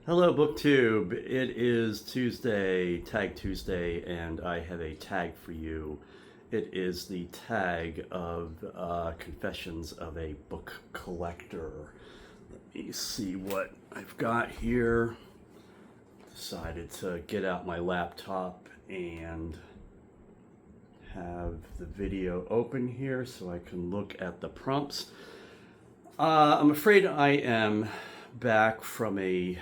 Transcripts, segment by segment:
Hello, BookTube. It is Tuesday, Tag Tuesday, and I have a tag for you. It is the tag of Confessions of a Book Collector. Let me see what I've got here. Decided to get out my laptop and have the video open here so I can look at the prompts. I'm afraid I am back from a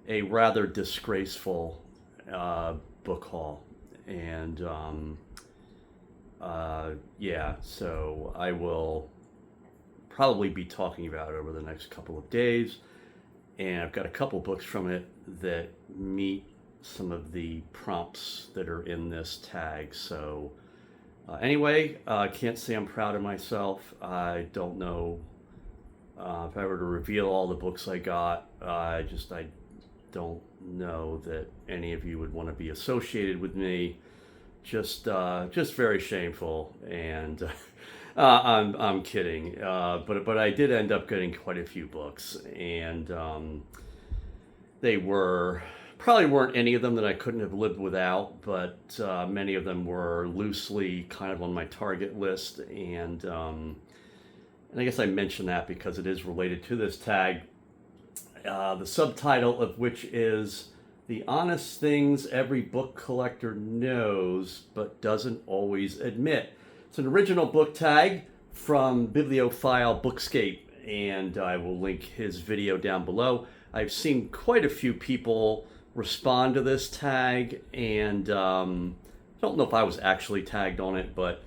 rather disgraceful book haul, and so I will probably be talking about it over the next couple of days. And I've got a couple books from it that meet some of the prompts that are in this tag. So anyway, I can't say I'm proud of myself. I don't know if I were to reveal all the books I got. I don't know that any of you would want to be associated with me. Just very shameful, and I'm kidding. But I did end up getting quite a few books, and they probably weren't any of them that I couldn't have lived without, but many of them were loosely kind of on my target list, and I guess I mention that because it is related to this tag. The subtitle of which is "The Honest Things Every Book Collector Knows But Doesn't Always Admit." It's an original book tag from bibliophile Bookscape, and I will link his video down below. I've seen quite a few people respond to this tag, and I don't know if I was actually tagged on it, but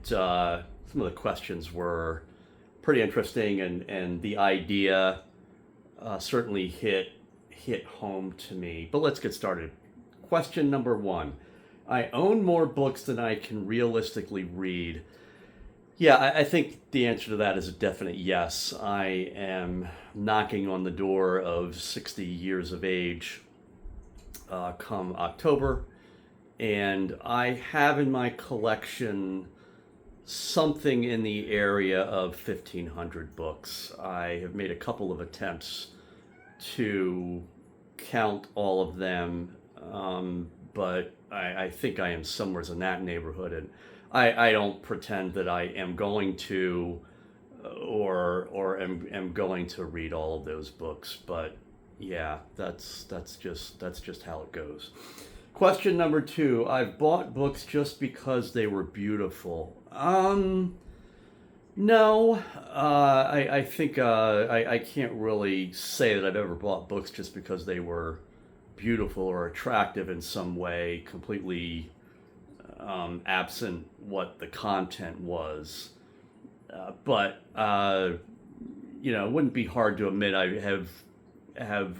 some of the questions were pretty interesting, and the idea certainly hit home to me. But let's get started. Question number one. I own more books than I can realistically read. Yeah, I think the answer to that is a definite yes. I am knocking on the door of 60 years of age come October, and I have in my collection something in the area of 1,500 books. I have made a couple of attempts to count all of them, but I think I am somewhere in that neighborhood, and I don't pretend that I am going to or am going to read all of those books, but yeah, that's just how it goes. Question number two. I've bought books just because they were beautiful. No. I think I can't really say that I've ever bought books just because they were beautiful or attractive in some way, completely absent what the content was. But it wouldn't be hard to admit I have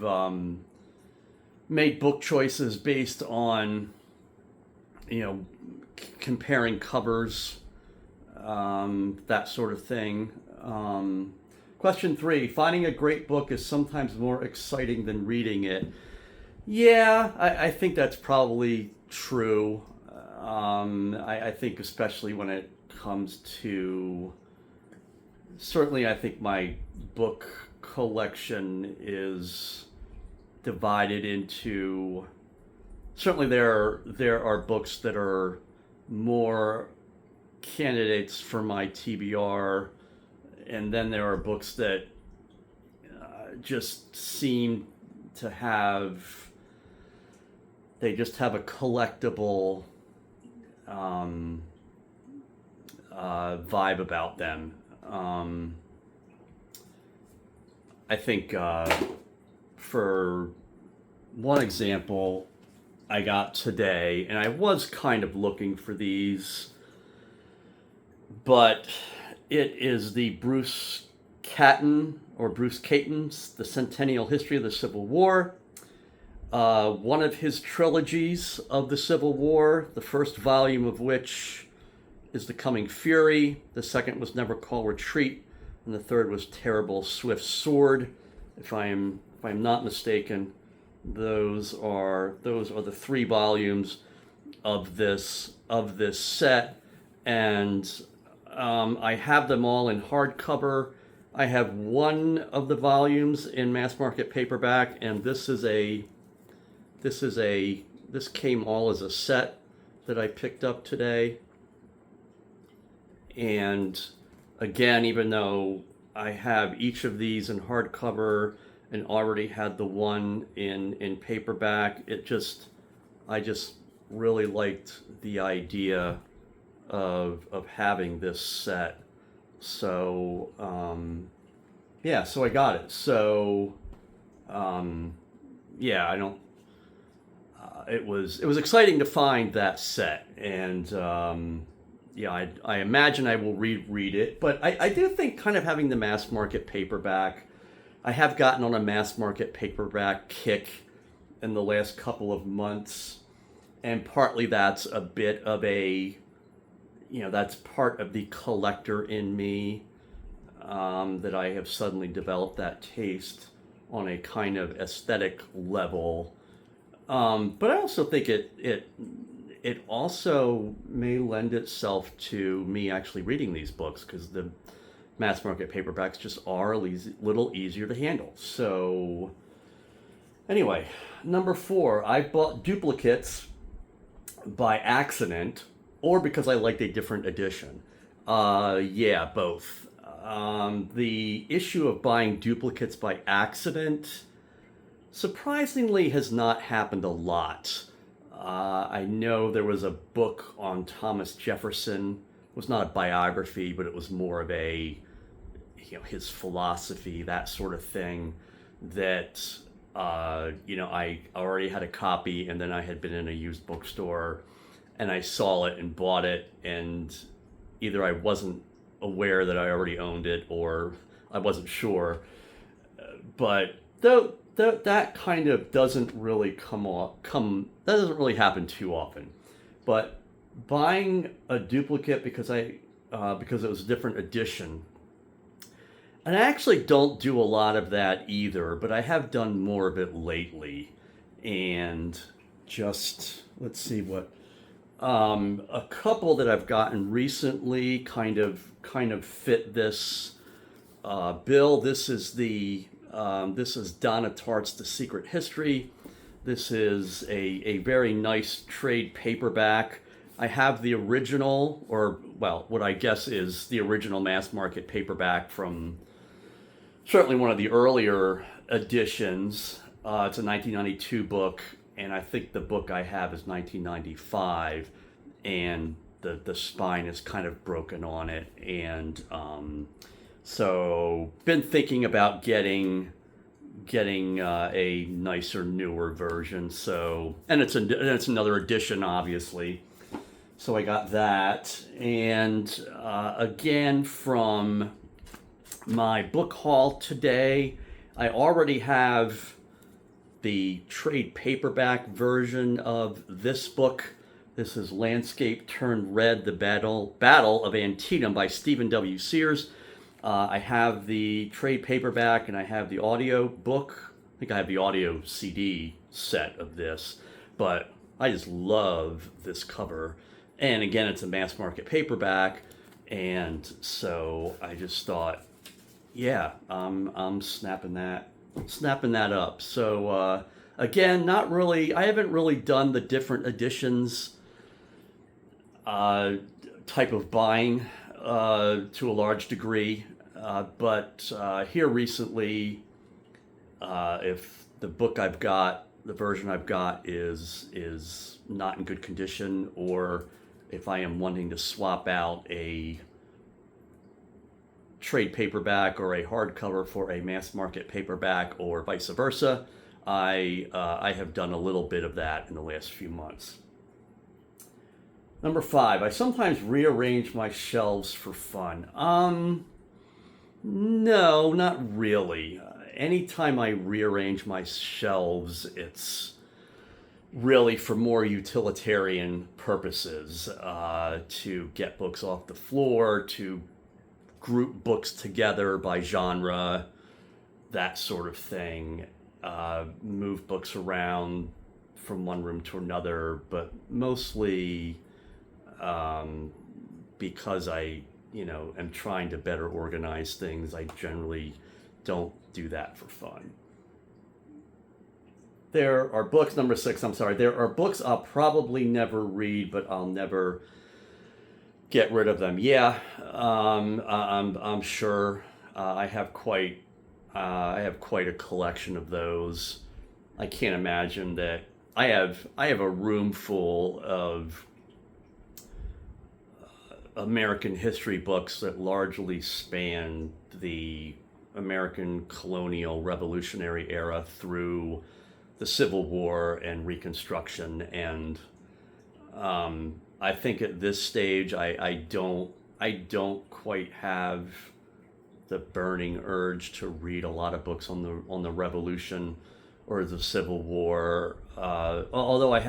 made book choices based on comparing covers, that sort of thing. Question three. Finding a great book is sometimes more exciting than reading it. Yeah, I think that's probably true. I think especially when it comes to, certainly I think my book collection is divided into, certainly there are books that are more candidates for my TBR, and then there are books that just seem to have, they just have a collectible vibe about them. I think for one example I got today, and I was kind of looking for these, but it is the Bruce Caton's The Centennial History of the Civil War. One of his trilogies of the Civil War, the first volume of which is The Coming Fury, the second was Never Call Retreat, and the third was Terrible Swift Sword. If I'm not mistaken, those are the 3 volumes of this set, and I have them all in hardcover. I have one of the volumes in mass market paperback, and this came all as a set that I picked up today. And again, even though I have each of these in hardcover and already had the one in paperback, I just really liked the idea of having this set. So yeah, so I got it. So yeah, I don't. It was exciting to find that set, and yeah, I imagine I will reread it. But I do think kind of having the mass market paperback, I have gotten on a mass market paperback kick in the last couple of months, and partly that's a bit of a, that's part of the collector in me, that I have suddenly developed that taste on a kind of aesthetic level. But I also think it also may lend itself to me actually reading these books, because the mass market paperbacks just are a little easier to handle. So anyway, number 4, I bought duplicates by accident or because I liked a different edition. Yeah, both. The issue of buying duplicates by accident surprisingly has not happened a lot. I know there was a book on Thomas Jefferson. It was not a biography, but it was more of a, his philosophy, that sort of thing, that, I already had a copy, and then I had been in a used bookstore and I saw it and bought it, and either I wasn't aware that I already owned it or I wasn't sure. But that kind of doesn't really that doesn't really happen too often. But buying a duplicate because it was a different edition, and I actually don't do a lot of that either, but I have done more of it lately. And just, let's see what, a couple that I've gotten recently kind of fit this bill. This is Donna Tartt's The Secret History. This is a very nice trade paperback. I have the original, or well, what I guess is the original mass market paperback from certainly one of the earlier editions. It's a 1992 book, and I think the book I have is 1995, and the spine is kind of broken on it, and so been thinking about getting a nicer, newer version. So, and it's another edition, obviously. So I got that, and again from my book haul today, I already have the trade paperback version of this book. This is Landscape Turned Red: The Battle of Antietam by Stephen W. Sears. I have the trade paperback and I have the audio book. I think I have the audio CD set of this, but I just love this cover. And again, it's a mass market paperback, and so I just thought, yeah, I'm snapping that up. So again, I haven't really done the different editions type of buying to a large degree, but here recently, if the version I've got is not in good condition, or if I am wanting to swap out a trade paperback or a hardcover for a mass market paperback or vice versa, I have done a little bit of that in the last few months. Number 5, I sometimes rearrange my shelves for fun. No, not really. Anytime I rearrange my shelves, it's really for more utilitarian purposes, to get books off the floor, to group books together by genre, that sort of thing, move books around from one room to another, but mostly because I am trying to better organize things, I generally don't do that for fun. There are books, number 6, I'm sorry, there are books I'll probably never read, but I'll never get rid of them. Yeah, I'm sure. I have quite a collection of those. I can't imagine that. I have a room full of American history books that largely span the American colonial revolutionary era through the Civil War and Reconstruction, and I think at this stage I don't quite have the burning urge to read a lot of books on the Revolution or the Civil War. Although I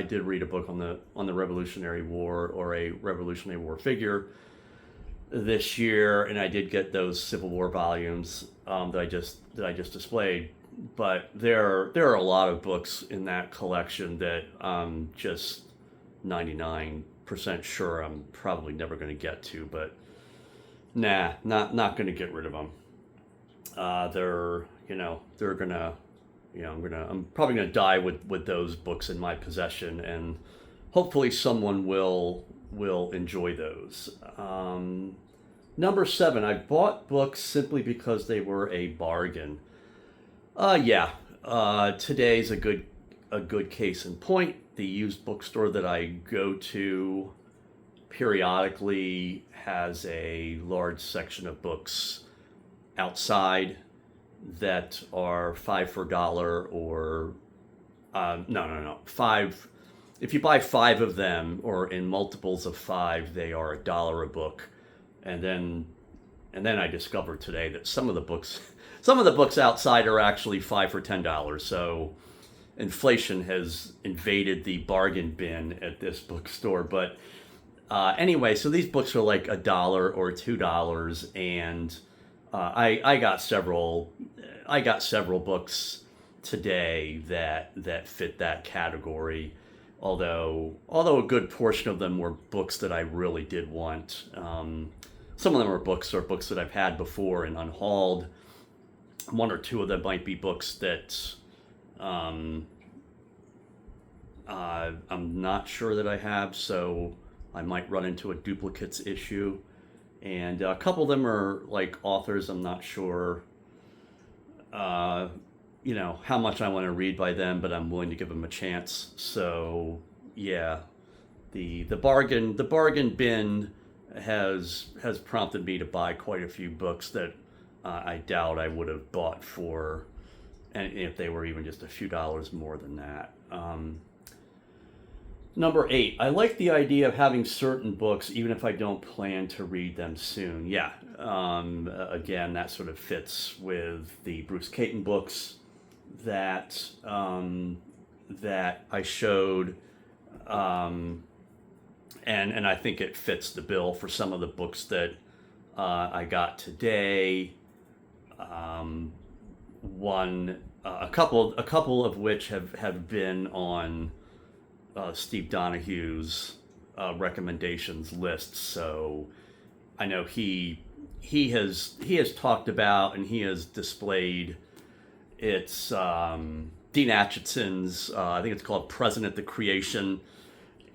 did read a book on the Revolutionary War, or a Revolutionary War figure, this year, and I did get those Civil War volumes that I just displayed. But there are a lot of books in that collection that I'm just 99% sure I'm probably never going to get to. But nah, not going to get rid of them. They're gonna, I'm probably gonna die with those books in my possession, and hopefully someone will enjoy those. Number 7, I bought books simply because they were a bargain. Yeah. Today's a good case in point. The used bookstore that I go to periodically has a large section of books outside that are 5 for $1, or no, 5. If you buy 5 of them, or in multiples of 5, they are $1 a book. And then I discovered today that some of the books outside are actually 5 for $10. So inflation has invaded the bargain bin at this bookstore. But anyway, so these books are like $1 or $2, and I got several books today that fit that category. Although a good portion of them were books that I really did want. Some of them are books that I've had before and unhauled. 1 or 2 of them might be books that I'm not sure that I have, so I might run into a duplicates issue. And a couple of them are like authors I'm not sure how much I want to read by them, but I'm willing to give them a chance. So yeah, the bargain bin has prompted me to buy quite a few books that I doubt I would have bought for, and if they were even just a few dollars more than that. Number 8, I like the idea of having certain books even if I don't plan to read them soon. Yeah, again, that sort of fits with the Bruce Caton books that I showed, and I think it fits the bill for some of the books that I got today. A couple of which have been on Steve Donahue's recommendations list. So I know he has talked about, and he has displayed, it's Dean Acherson's, I think it's called President the Creation,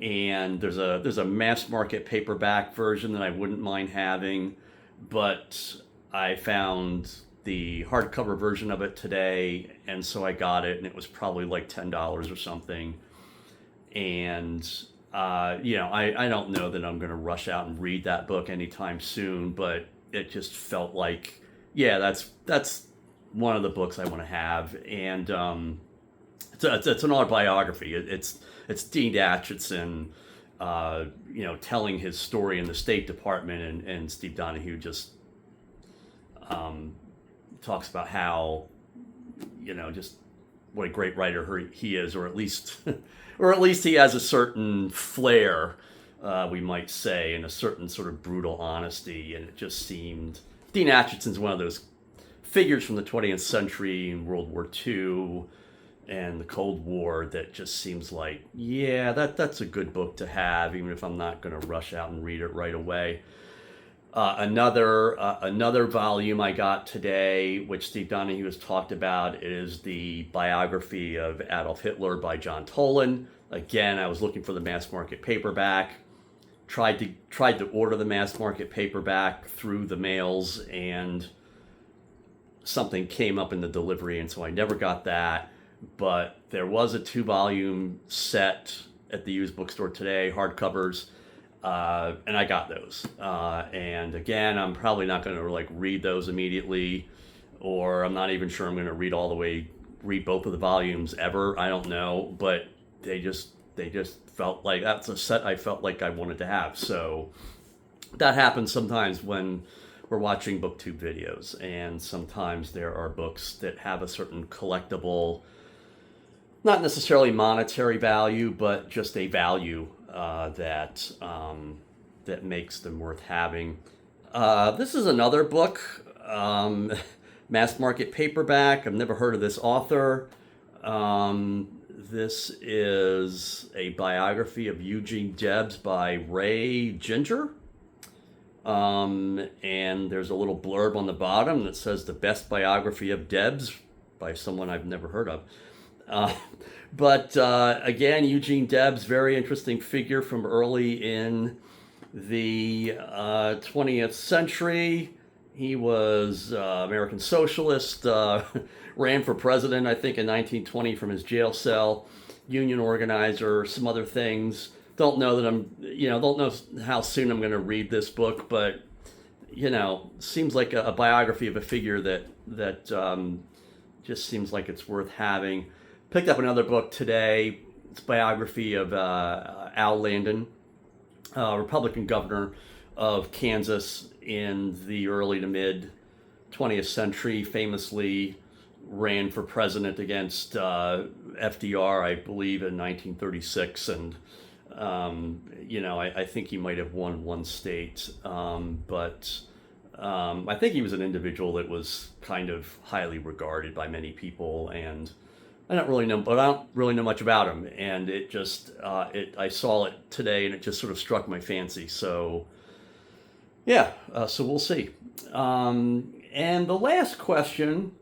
and there's a mass market paperback version that I wouldn't mind having, but I found the hardcover version of it today, and so I got it, and it was probably like $10 or something. And I don't know that I'm going to rush out and read that book anytime soon, but it just felt like, yeah, that's one of the books I want to have. And it's an autobiography. It's Dean Acheson, telling his story in the State Department, and Steve Donahue just talks about how, just what a great writer he is, or at least he has a certain flair, we might say, and a certain sort of brutal honesty. And it just seemed, Dean Acheson's one of those figures from the 20th century and World War II, and the Cold War that just seems like, yeah, that's a good book to have, even if I'm not going to rush out and read it right away. Another volume I got today, which Steve Donahue has talked about, is the biography of Adolf Hitler by John Tolan. Again, I was looking for the mass market paperback. Tried to order the mass market paperback through the mails, and something came up in the delivery, and so I never got that. But there was a 2-volume set at the used bookstore today, hardcovers. And I got those. And again, I'm probably not going to read those immediately, or I'm not even sure I'm going to read both of the volumes ever. I don't know, but they just felt like that's a set I felt like I wanted to have. So that happens sometimes when we're watching booktube videos, and sometimes there are books that have a certain collectible, not necessarily monetary value, but just a value that makes them worth having. This is another book, mass market paperback. I've never heard of this author. This is a biography of Eugene Debs by Ray Ginger. And there's a little blurb on the bottom that says the best biography of Debs by someone I've never heard of. But again, Eugene Debs, very interesting figure from early in the 20th century. He was American socialist, ran for president, I think, in 1920 from his jail cell, union organizer, some other things. Don't know how soon I'm going to read this book, but, seems like a biography of a figure that just seems like it's worth having. Picked up another book today. It's a biography of Al Landon, Republican governor of Kansas in the early to mid 20th century, famously ran for president against FDR, I believe, in 1936. And, I think he might have won one state. But I think he was an individual that was kind of highly regarded by many people, and I don't really know much about him, and it just I saw it today, and it just sort of struck my fancy. So yeah, so we'll see. And the last question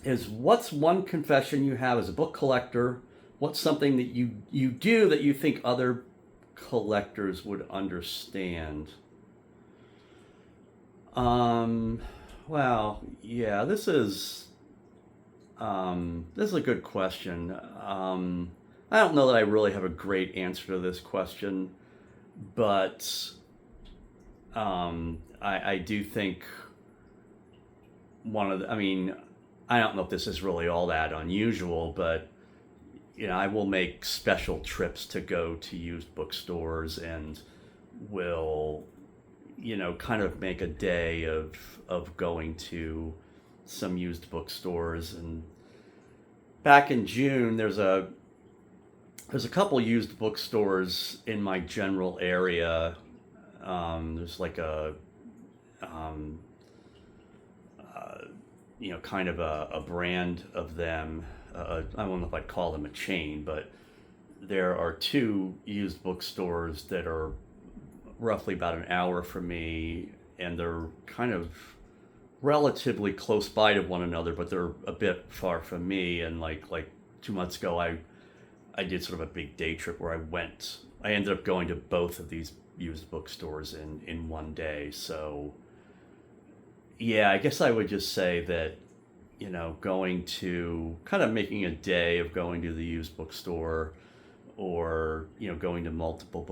is, what's one confession you have as a book collector? What's something that you do that you think other collectors would understand? Well, yeah, this is a good question. I don't know that I really have a great answer to this question, but I do think I don't know if this is really all that unusual, but I will make special trips to go to used bookstores, and will kind of make a day of going to some used bookstores. And back in June, there's a couple used bookstores in my general area. There's like a kind of a brand of them. I don't know if I'd call them a chain, but there are 2 used bookstores that are roughly about an hour from me, and they're kind of relatively close by to one another, but they're a bit far from me. And like 2 months ago, I did sort of a big day trip where I ended up going to both of these used bookstores in one day. So yeah, I guess I would just say that, going to kind of making a day of going to the used bookstore, or, going to multiple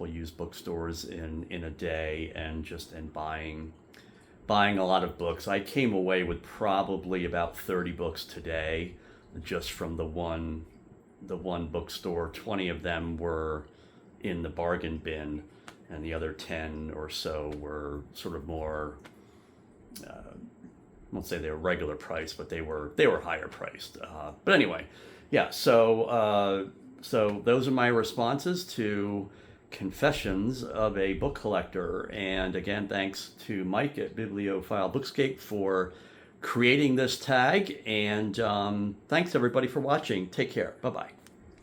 used bookstores in a day, and buying a lot of books. I came away with probably about 30 books today, just from the one bookstore. 20 of them were in the bargain bin, and the other 10 or so were sort of more, I won't say they were regular price, but they were higher priced. But anyway, yeah. So those are my responses to Confessions of a Book Collector. And again, thanks to Mike at Bibliophile Bookscape for creating this tag. And thanks everybody for watching. Take care. Bye-bye.